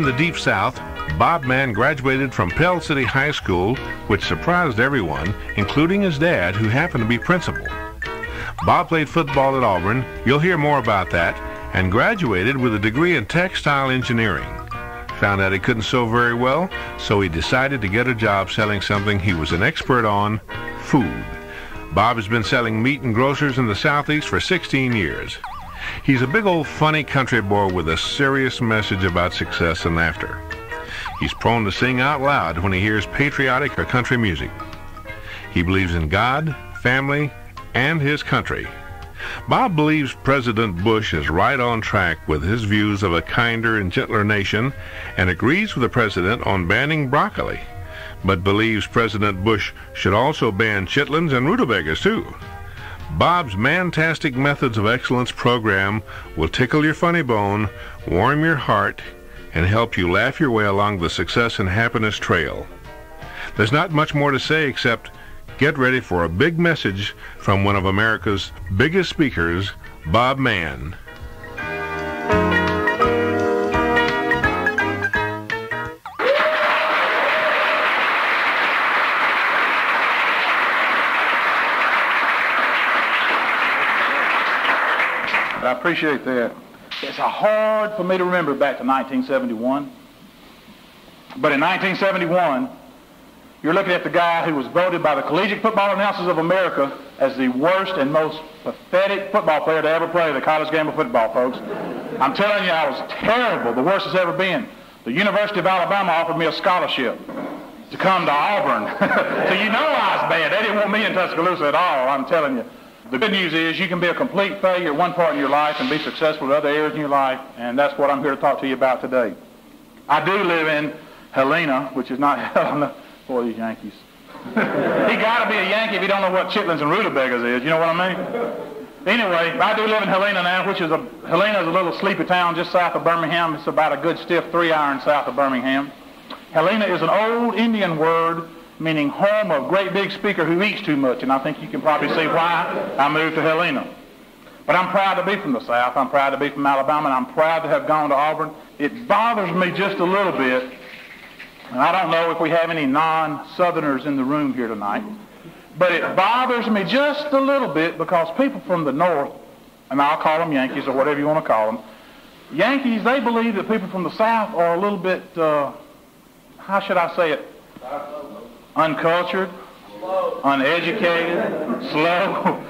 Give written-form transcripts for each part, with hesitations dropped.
the Deep South, Bob Mann graduated from Pell City High School, which surprised everyone, including his dad, who happened to be principal. Bob played football at Auburn, you'll hear more about that, and graduated with a degree in textile engineering. Found out he couldn't sew very well, so he decided to get a job selling something he was an expert on, food. Bob has been selling meat and grocers in the Southeast for 16 years. He's a big old funny country boy with a serious message about success and laughter. He's prone to sing out loud when he hears patriotic or country music. He believes in God, family, and his country. Bob believes President Bush is right on track with his views of a kinder and gentler nation and agrees with the president on banning broccoli, but believes President Bush should also ban chitlins and rutabagas too. Bob's Manntastic Methods of Excellence program will tickle your funny bone, warm your heart, and help you laugh your way along the success and happiness trail. There's not much more to say except get ready for a big message from one of America's biggest speakers, Bob Mann. I appreciate that. It's hard for me to remember back to 1971. But in 1971, you're looking at the guy who was voted by the Collegiate Football Announcers of America as the worst and most pathetic football player to ever play the college game of football, folks. I'm telling you, I was terrible, the worst it's ever been. The University of Alabama offered me a scholarship to come to Auburn. So you know I was bad. They didn't want me in Tuscaloosa at all, I'm telling you. The good news is you can be a complete failure at one part in your life and be successful in other areas in your life, and that's what I'm here to talk to you about today. I do live in Helena, which is not Helena. Boy, these Yankees. He got to be a Yankee if you don't know what chitlins and rutabagas is. You know what I mean? Anyway, I do live in Helena now, Helena is a little sleepy town just south of Birmingham. It's about a good stiff 3-iron south of Birmingham. Helena is an old Indian word meaning home of great big speaker who eats too much, and I think you can probably see why I moved to Helena. But I'm proud to be from the South. I'm proud to be from Alabama, and I'm proud to have gone to Auburn. It bothers me just a little bit. And I don't know if we have any non-Southerners in the room here tonight, but it bothers me just a little bit because people from the North, and I'll call them Yankees or whatever you want to call them, Yankees, they believe that people from the South are a little bit, how should I say it, uncultured, uneducated, slow.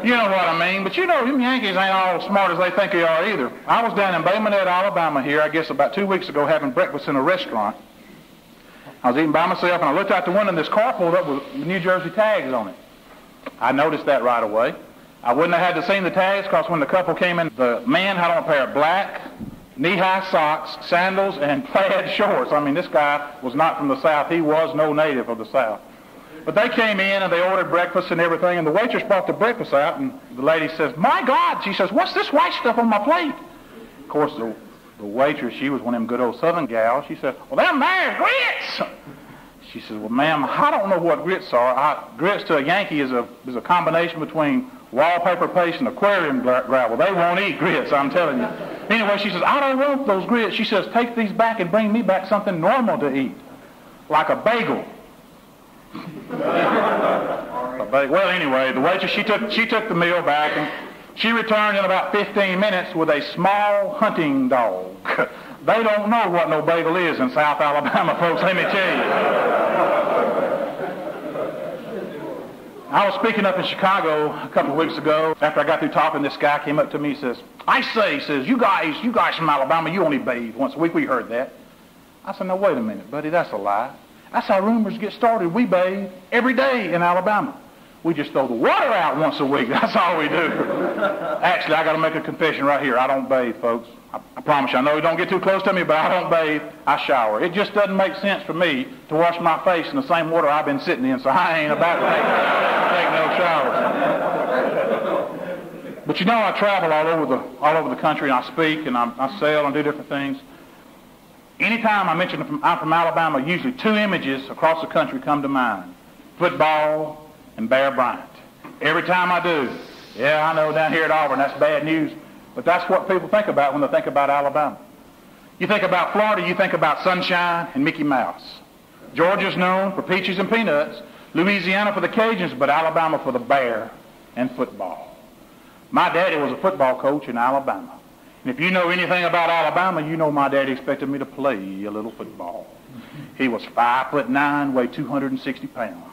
You know what I mean. But you know, them Yankees ain't all as smart as they think they are either. I was down in Bay Minette, Alabama here, I guess about 2 weeks ago, having breakfast in a restaurant. I was eating by myself, and I looked out the window, and this car pulled up with New Jersey tags on it. I noticed that right away. I wouldn't have had to seen the tags, because when the couple came in, the man had on a pair of black, knee-high socks, sandals, and plaid shorts. I mean, this guy was not from the South. He was no native of the South. But they came in, and they ordered breakfast and everything, and the waitress brought the breakfast out, and the lady says, "My God," she says, "what's this white stuff on my plate?" Of course, the waitress, she was one of them good old Southern gals. She said, "Well, them there's grits." She says, "Well, ma'am, I don't know what grits are. Grits to a Yankee is a combination between wallpaper paste and aquarium gravel. They won't eat grits, I'm telling you." Anyway, she says, "I don't want those grits." She says, "Take these back and bring me back something normal to eat, like a bagel." Well, anyway, the waitress, she took the meal back, and she returned in about 15 minutes with a small hunting dog. They don't know what no bagel is in South Alabama, folks, let me tell you. I was speaking up in Chicago a couple of weeks ago. After I got through talking, this guy came up to me and says, "I say," he says, you guys from Alabama, you only bathe once a week. We heard that. I said, "No, wait a minute, buddy, that's a lie. That's how rumors get started. We bathe every day in Alabama. We just throw the water out once a week. That's all we do." Actually, I got to make a confession right here. I don't bathe, folks. I promise you. I know you don't get too close to me, but I don't bathe. I shower. It just doesn't make sense for me to wash my face in the same water I've been sitting in, so I ain't about to take no showers. But you know, I travel all over the country, and I speak, and I sail and do different things. Anytime I mention I'm from Alabama, usually two images across the country come to mind: football and Bear Bryant. Every time I do. Yeah, I know down here at Auburn that's bad news, but that's what people think about when they think about Alabama. You think about Florida, you think about sunshine and Mickey Mouse. Georgia's known for peaches and peanuts, Louisiana for the Cajuns, but Alabama for the bear and football. My daddy was a football coach in Alabama. And if you know anything about Alabama, you know my daddy expected me to play a little football. He was 5'9", weighed 260 pounds.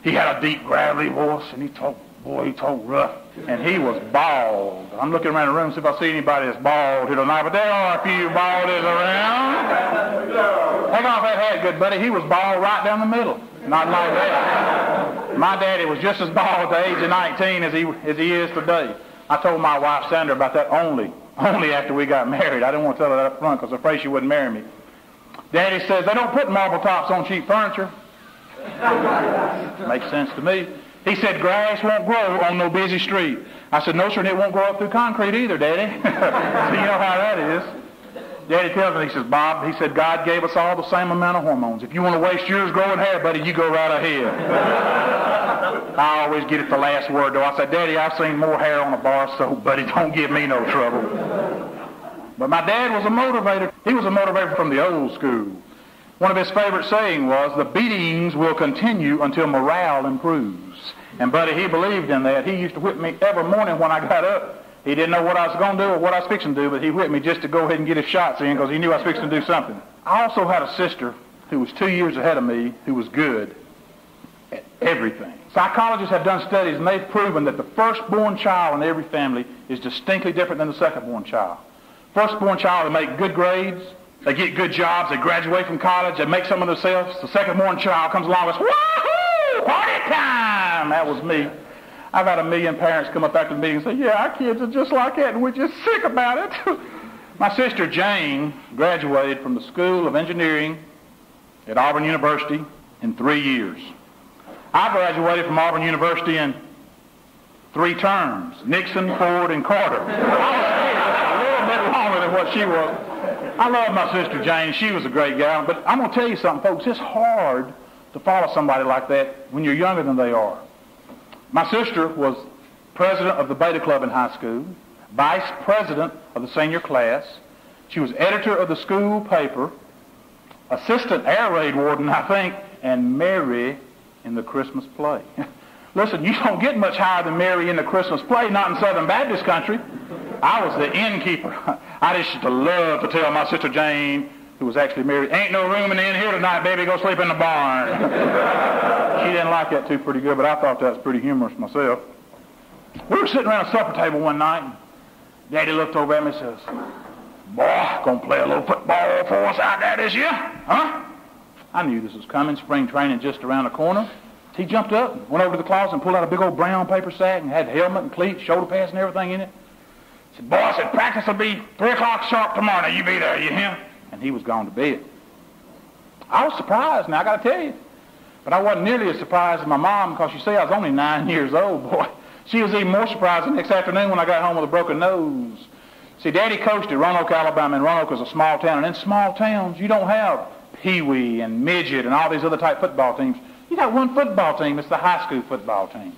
He had a deep, gravelly voice, and he talked rough. And he was bald. I'm looking around the room to see if I see anybody that's bald here tonight, but there are a few baldies around. Take off that hat, good buddy. He was bald right down the middle. Not like that. My daddy was just as bald at the age of 19 as he is today. I told my wife, Sandra, about that only after we got married. I didn't want to tell her that up front because I was afraid she wouldn't marry me. Daddy says, they don't put marble tops on cheap furniture. Makes sense to me. He said, grass won't grow on no busy street. I said, no, sir, and it won't grow up through concrete either, Daddy. So you know how that is. Daddy tells me, he says, Bob, he said, God gave us all the same amount of hormones. If you want to waste yours growing hair, buddy, you go right ahead. I always get it the last word, though. I said, Daddy, I've seen more hair on a bar of soap, buddy. Don't give me no trouble. But my dad was a motivator. He was a motivator from the old school. One of his favorite sayings was, the beatings will continue until morale improves. And, buddy, he believed in that. He used to whip me every morning when I got up. He didn't know what I was going to do or what I was fixing to do, but he whipped me just to go ahead and get his shots in because he knew I was fixing to do something. I also had a sister who was 2 years ahead of me who was good at everything. Psychologists have done studies, and they've proven that the firstborn child in every family is distinctly different than the secondborn child. Firstborn child, they make good grades, they get good jobs, they graduate from college, they make some of themselves. The secondborn child comes along and says, woohoo, party time! That was me. I've had 1 million parents come up after the meeting and say, yeah, our kids are just like that, and we're just sick about it. My sister Jane graduated from the School of Engineering at Auburn University in 3 years. I graduated from Auburn University in 3 terms, Nixon, Ford, and Carter. I was a little bit longer than what she was. I love my sister Jane. She was a great gal. But I'm going to tell you something, folks. It's hard to follow somebody like that when you're younger than they are. My sister was president of the Beta Club in high school, vice president of the senior class. She was editor of the school paper, assistant air raid warden, I think, and Mary in the Christmas play. Listen, you don't get much higher than Mary in the Christmas play, not in Southern Baptist country. I was the innkeeper. I just used to love to tell my sister Jane, who was actually married, ain't no room in the inn here tonight, baby, go sleep in the barn. She didn't like that too pretty good, but I thought that was pretty humorous myself. We were sitting around a supper table one night, and Daddy looked over at me and says, boy, gonna play a little football for us out there this year, huh? I knew this was coming, spring training just around the corner. He jumped up, went over to the closet and pulled out a big old brown paper sack and had helmet and cleats, shoulder pads and everything in it. He said, boy, I said, practice will be 3 o'clock sharp tomorrow. Now, you be there, you hear? And he was gone to bed. I was surprised, now I got to tell you. But I wasn't nearly as surprised as my mom because, you see, I was only 9 years old, boy. She was even more surprised the next afternoon when I got home with a broken nose. See, Daddy coached at Roanoke, Alabama, and Roanoke is a small town. And in small towns, you don't have Pee-wee and midget and all these other type football teams. You got one football team. It's the high school football team.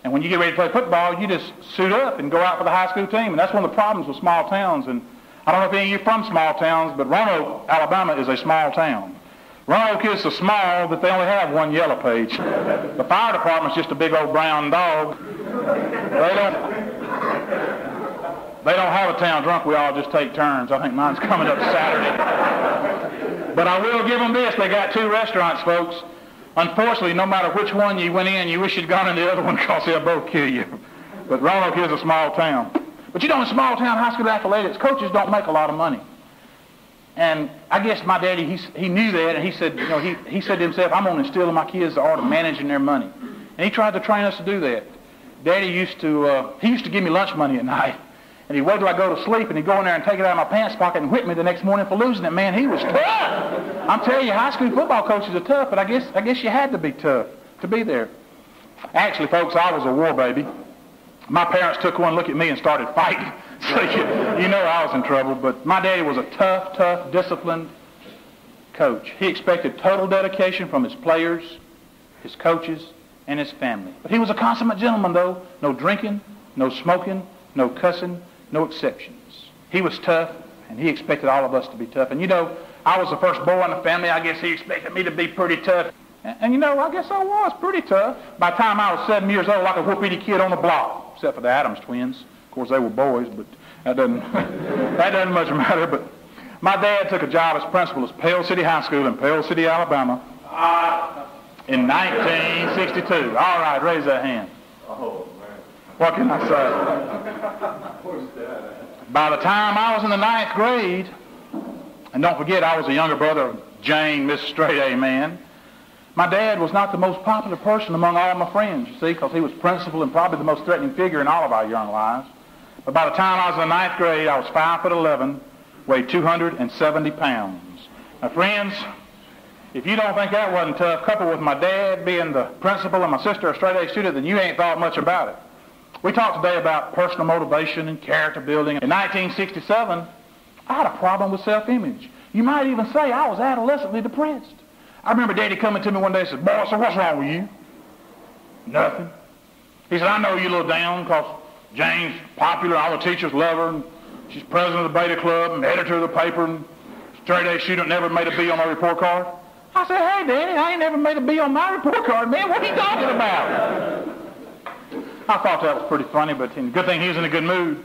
And when you get ready to play football, you just suit up and go out for the high school team. And that's one of the problems with small towns. And I don't know if any of you are from small towns, but Roanoke, Alabama is a small town. Roanoke is so small that they only have one yellow page. The fire department's just a big old brown dog. They don't have a town drunk. We all just take turns. I think mine's coming up Saturday. But I will give them this. They got 2 restaurants, folks. Unfortunately, no matter which one you went in, you wish you'd gone in the other one because they'll both kill you. But Roanoke is a small town. But you know, in small town high school athletics, coaches don't make a lot of money. And I guess my daddy, he knew that, and he said, you know, he said to himself, I'm going to instill in my kids the art of managing their money. And he tried to train us to do that. Daddy used to give me lunch money at night. And he'd wait till I go to sleep, and he'd go in there and take it out of my pants pocket and whip me the next morning for losing it. Man, he was tough. I'm telling you, high school football coaches are tough, but I guess you had to be tough to be there. Actually, folks, I was a war baby. My parents took one look at me and started fighting. So you know I was in trouble. But my daddy was a tough, disciplined coach. He expected total dedication from his players, his coaches, and his family. But he was a consummate gentleman, though. No drinking, no smoking, no cussing, no exceptions. He was tough, and he expected all of us to be tough. And you know, I was the first boy in the family. I guess he expected me to be pretty tough. And you know, I guess I was pretty tough. By the time I was 7 years old, I could whoop any kid on the block, except for the Adams twins. Of course, they were boys, but that doesn't, that doesn't much matter. But my dad took a job as principal at Pell City High School in Pell City, Alabama in 1962. All right, raise that hand. Oh, man. What can I say? By the time I was in the 9th grade, and don't forget I was a younger brother of Jane, Miss Straight A Man, my dad was not the most popular person among all my friends, you see, because he was principal and probably the most threatening figure in all of our young lives. But by the time I was in the 9th grade, I was 5'11", weighed 270 pounds. Now, friends, if you don't think that wasn't tough, coupled with my dad being the principal and my sister a straight A student, then you ain't thought much about it. We talked today about personal motivation and character building. In 1967, I had a problem with self-image. You might even say I was adolescently depressed. I remember Daddy coming to me one day and said, "Boy, so what's wrong with you?" "Nothing." He said, "I know you're a little down because Jane's popular, all the teachers love her, and she's president of the Beta Club and editor of the paper, and straight A student never made a B on my report card." I said, "Hey, Daddy, I ain't never made a B on my report card, man. What are you talking about?" I thought that was pretty funny, but good thing he was in a good mood.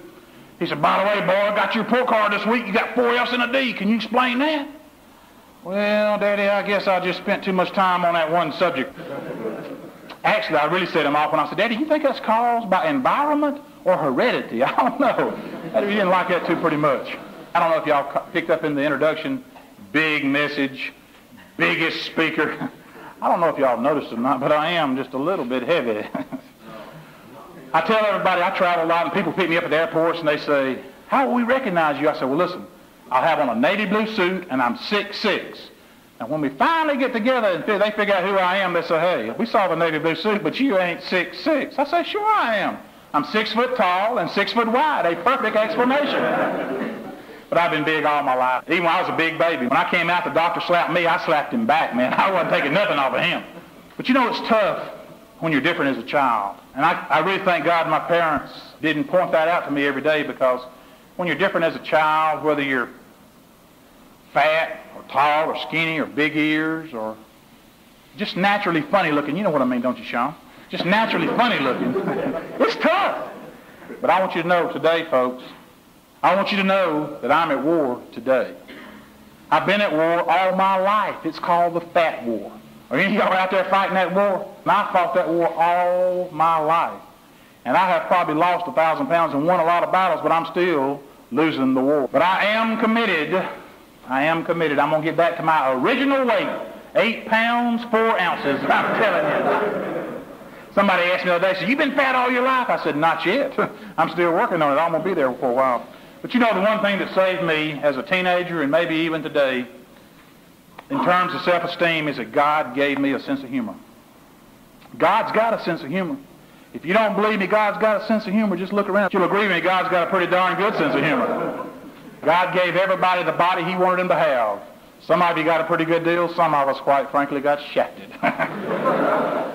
He said, "By the way, boy, I got your report card this week. You got 4 F's and a D. Can you explain that?" "Well, Daddy, I guess I just spent too much time on that one subject." Actually, I really set him off when I said, "Daddy, you think that's caused by environment or heredity?" I don't know. He didn't like that too pretty much. I don't know if y'all picked up in the introduction, big message, biggest speaker. I don't know if y'all noticed it or not, but I am just a little bit heavy. I tell everybody I travel a lot, and people pick me up at the airports, and they say, "How will we recognize you?" I say, "Well, listen, I'll have on a navy blue suit, and I'm 6'6". And when we finally get together and they figure out who I am, they say, "Hey, we saw the navy blue suit, but you ain't 6'6". I say, "Sure I am. I'm 6 foot tall and 6 foot wide." A perfect explanation. But I've been big all my life. Even when I was a big baby. When I came out, the doctor slapped me. I slapped him back, man. I wasn't taking nothing off of him. But you know, it's tough when you're different as a child. And I really thank God my parents didn't point that out to me every day, because when you're different as a child, whether you're fat or tall or skinny or big ears or just naturally funny looking, you know what I mean, don't you, Sean? Just naturally funny looking. It's tough. But I want you to know today, folks, I want you to know that I'm at war today. I've been at war all my life. It's called the Fat War. Are any of y'all out there fighting that war? And I fought that war all my life. And I have probably lost 1,000 pounds and won a lot of battles, but I'm still losing the war. But I am committed. I am committed. I'm going to get back to my original weight, 8 pounds, 4 ounces. I'm telling you. Somebody asked me the other day, said, "You been fat all your life?" I said, "Not yet. I'm still working on it. I'm going to be there for a while." But you know, the one thing that saved me as a teenager and maybe even today in terms of self-esteem is that God gave me a sense of humor. God's got a sense of humor. If you don't believe me, God's got a sense of humor, just look around. You'll agree with me, God's got a pretty darn good sense of humor. God gave everybody the body he wanted them to have. Some of you got a pretty good deal. Some of us, quite frankly, got shafted.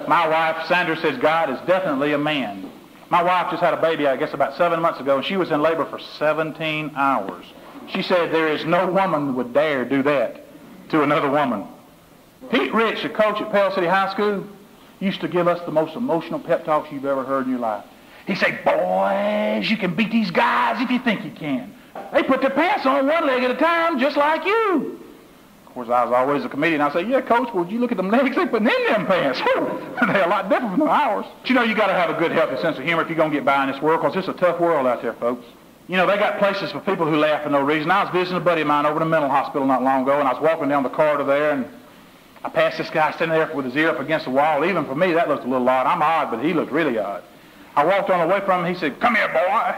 My wife, Sandra, says God is definitely a man. My wife just had a baby, I guess, about 7 months ago, and she was in labor for 17 hours. She said there is no woman that would dare do that to another woman. Pete Rich, the coach at Pell City High School, used to give us the most emotional pep talks you've ever heard in your life. He'd say, "Boys, you can beat these guys if you think you can. They put their pants on one leg at a time, just like you." Of course, I was always a comedian. I say, "Yeah, Coach, well, you look at them legs they putting in them pants. They're a lot different from ours." But you know, you got to have a good, healthy sense of humor if you're going to get by in this world, because it's a tough world out there, folks. You know, they got places for people who laugh for no reason. I was visiting a buddy of mine over in a mental hospital not long ago, and I was walking down the corridor there, and I passed this guy sitting there with his ear up against the wall. Even for me, that looked a little odd. I'm odd, but he looked really odd. I walked on away from him. He said, "Come here, boy."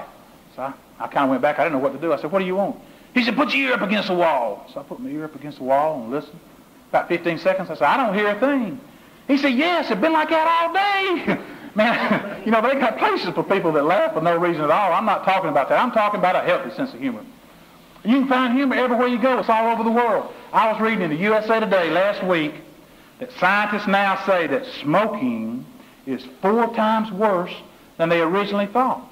So I kind of went back. I didn't know what to do. I said, "What do you want?" He said, "Put your ear up against the wall." So I put my ear up against the wall and listened. About 15 seconds, I said, "I don't hear a thing." He said, "Yes, it's been like that all day." Man, you know, they got places for people that laugh for no reason at all. I'm not talking about that. I'm talking about a healthy sense of humor. You can find humor everywhere you go. It's all over the world. I was reading in the USA Today last week that scientists now say that smoking is 4 times worse than they originally thought.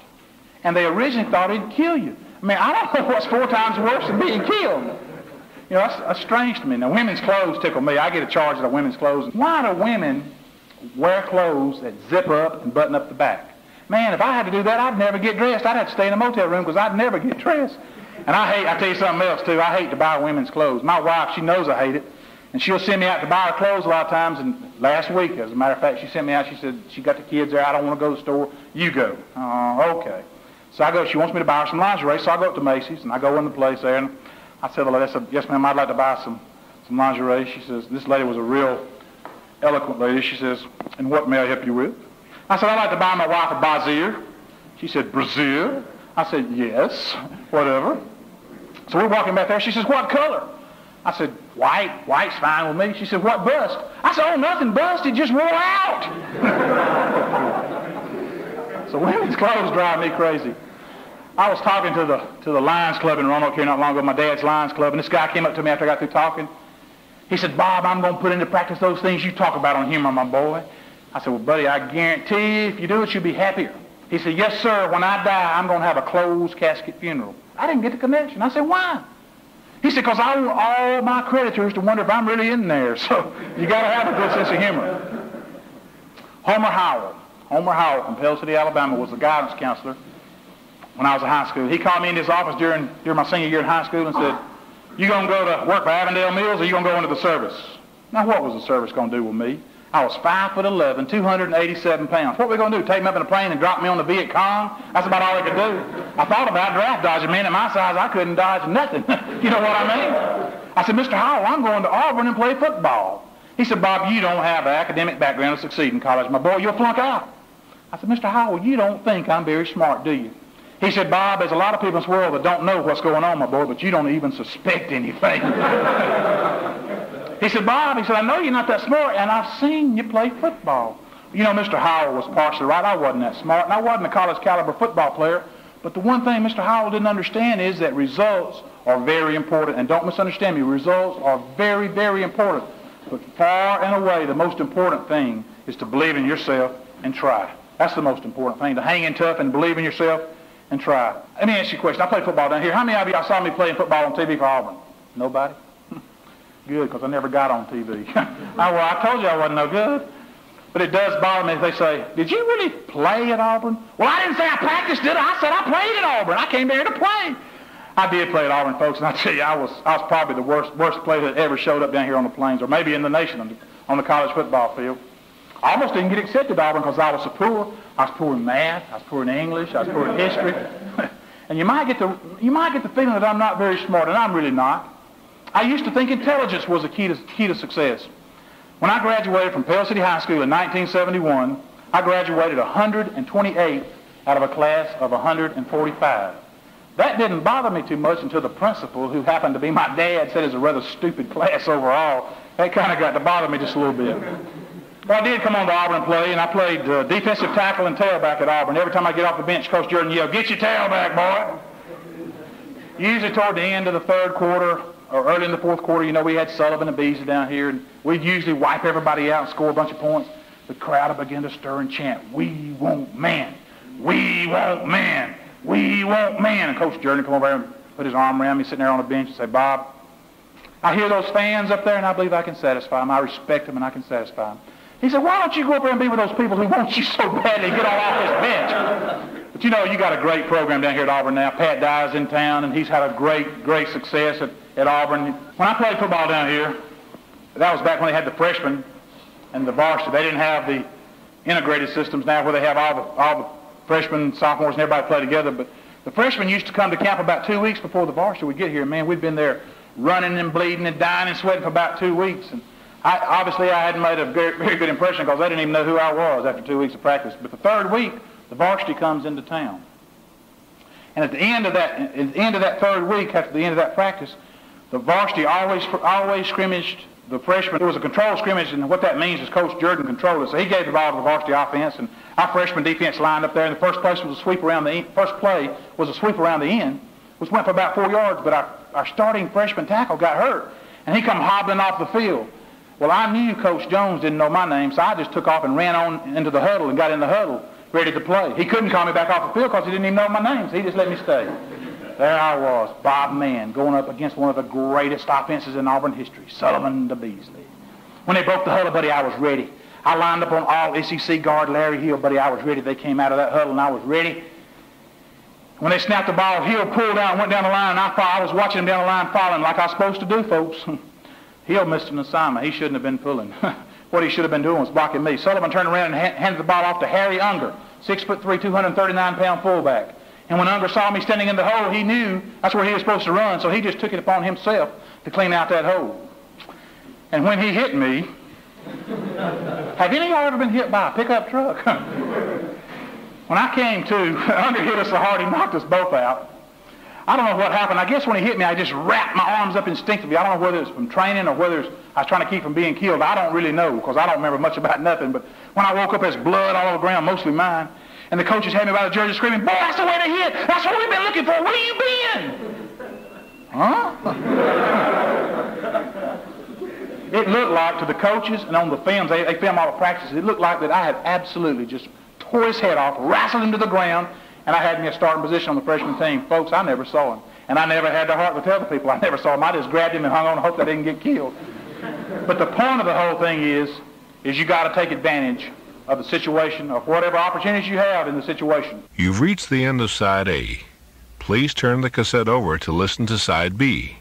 And they originally thought it'd kill you. I mean, I don't know what's 4 times worse than being killed. You know, that's strange to me. Now, women's clothes tickle me. I get a charge of women's clothes. Why do women wear clothes that zip up and button up the back? Man, if I had to do that, I'd never get dressed. I'd have to stay in a motel room because I'd never get dressed. And I tell you something else, too. I hate to buy women's clothes. My wife, she knows I hate it. And she'll send me out to buy her clothes a lot of times. And last week, as a matter of fact, she sent me out. She said, she got the kids there. I don't want to go to the store. You go. Okay. So I go, she wants me to buy her some lingerie. So I go up to Macy's, and I go in the place there. And I said, well, I said, yes, ma'am, I'd like to buy some lingerie. She says, this lady was a real eloquent lady. She says, and what may I help you with? I said, I'd like to buy my wife a brassiere. She said, brassiere? I said, yes, whatever. So we're walking back there. She says, what color? I said, white. White's fine with me. She said, what bust? I said, oh, nothing bust. It just wore out. So women's clothes drive me crazy. I was talking to the Lions Club in Roanoke here not long ago, my dad's Lions Club, and this guy came up to me after I got through talking. He said, Bob, I'm going to put into practice those things you talk about on humor, my boy. I said, well, buddy, I guarantee you, if you do it, you'll be happier. He said, yes, sir, when I die, I'm going to have a closed casket funeral. I didn't get the connection. I said, why? He said, because I want all my creditors to wonder if I'm really in there. So you got to have a good sense of humor. Homer Howell from Pell City, Alabama, was the guidance counselor when I was in high school. He called me into his office during my senior year in high school and said, you going to go to work for Avondale Mills or you going to go into the service? Now, what was the service going to do with me? I was 5'11", 287 pounds. What were we going to do, take me up in a plane and drop me on the Viet Cong? That's about all they could do. I thought about draft dodging. Man, at my size, I couldn't dodge nothing. You know what I mean? I said, Mr. Howell, I'm going to Auburn and play football. He said, Bob, you don't have the academic background to succeed in college. My boy, you'll flunk out. I said, Mr. Howell, you don't think I'm very smart, do you? He said, Bob, there's a lot of people in this world that don't know what's going on, my boy, but you don't even suspect anything. He said, Bob, he said, I know you're not that smart, and I've seen you play football. You know, Mr. Howell was partially right. I wasn't that smart, and I wasn't a college caliber football player. But the one thing Mr. Howell didn't understand is that results are very important. And don't misunderstand me, results are very, very important. But far and away, the most important thing is to believe in yourself and try. That's the most important thing, to hang in tough and believe in yourself and try. Let me ask you a question. I play football down here. How many of y'all saw me playing football on TV for Auburn? Nobody? Good, because I never got on TV. I told you I wasn't no good. But it does bother me if they say, did you really play at Auburn? Well, I didn't say I practiced, did I? I said I played at Auburn. I came there to play. I did play at Auburn, folks, and I tell you, I was probably the worst player that ever showed up down here on the plains, or maybe in the nation on the college football field. I almost didn't get accepted to Auburn because I was so poor. I was poor in math, I was poor in English, I was poor in history. And you might get the feeling that I'm not very smart, and I'm really not. I used to think intelligence was the key to success. When I graduated from Pell City High School in 1971, I graduated 128 out of a class of 145. That didn't bother me too much until the principal, who happened to be my dad, said it was a rather stupid class overall. That kind of got to bother me just a little bit. But I did come on to Auburn and play, and I played defensive tackle and tailback at Auburn. Every time I get off the bench, Coach Jordan yelled, "Get your tailback, boy!" Usually toward the end of the third quarter, or early in the fourth quarter, you know, we had Sullivan and Beasley down here, and we'd usually wipe everybody out and score a bunch of points. The crowd would begin to stir and chant, "We want man! We want man! We want man!" And Coach Jordan would come over and put his arm around me, sitting there on the bench, and say, "Bob, I hear those fans up there, and I believe I can satisfy them. I respect them, and I can satisfy them." He said, "Why don't you go up there and be with those people who want you so badly and get all off this bench?" But you know, you got a great program down here at Auburn now. Pat Dye's in town, and he's had a great success at Auburn. When I played football down here, that was back when they had the freshmen and the varsity. They didn't have the integrated systems now where they have all the freshmen, sophomores, and everybody play together. But the freshmen used to come to camp about 2 weeks before the varsity would get here. Man, we'd been there running and bleeding and dying and sweating for about 2 weeks. And obviously I hadn't made a very good impression because they didn't even know who I was after 2 weeks of practice. But the third week, the varsity comes into town. And at the end of that third week, after the end of that practice, the varsity always scrimmaged the freshmen. It was a controlled scrimmage, and what that means is Coach Jordan controlled it. So he gave the ball to the varsity offense, and our freshman defense lined up there, and the first play was a sweep around the end, which went for about 4 yards, but our starting freshman tackle got hurt, and he come hobbling off the field. Well, I knew Coach Jones didn't know my name, so I just took off and ran on into the huddle and got in the huddle, ready to play. He couldn't call me back off the field because he didn't even know my name, so he just let me stay. There I was, Bob Mann, going up against one of the greatest offenses in Auburn history, Sullivan to Beasley. When they broke the huddle, buddy, I was ready. I lined up on all SEC guard Larry Hill, buddy, I was ready. They came out of that huddle, and I was ready. When they snapped the ball, Hill pulled out and went down the line, and I was watching him down the line falling like I was supposed to do, folks. Hill missed an assignment. He shouldn't have been pulling. What he should have been doing was blocking me. Sullivan turned around and handed the ball off to Harry Unger, 6'3", 239-pound fullback. And when Unger saw me standing in the hole, he knew that's where he was supposed to run, so he just took it upon himself to clean out that hole. And when he hit me, have any of y'all ever been hit by a pickup truck? When I came to, Unger hit us so hard he knocked us both out. I don't know what happened. I guess when he hit me, I just wrapped my arms up instinctively. I don't know whether it's from training or whether I was trying to keep from being killed. I don't really know because I don't remember much about nothing. But when I woke up, there's blood all over the ground, mostly mine. And the coaches had me by the jersey screaming, "Boy, that's the way to hit. That's what we've been looking for. Where you been?" Huh? It looked like to the coaches and on the films, they film all the practices, it looked like that I had absolutely just tore his head off, wrestled him to the ground, and I had me a starting position on the freshman team. Folks, I never saw him. And I never had the heart to tell the people I never saw him. I just grabbed him and hung on and hoped I didn't get killed. But the point of the whole thing is you got to take advantage of the situation, of whatever opportunities you have in the situation. You've reached the end of Side A. Please turn the cassette over to listen to Side B.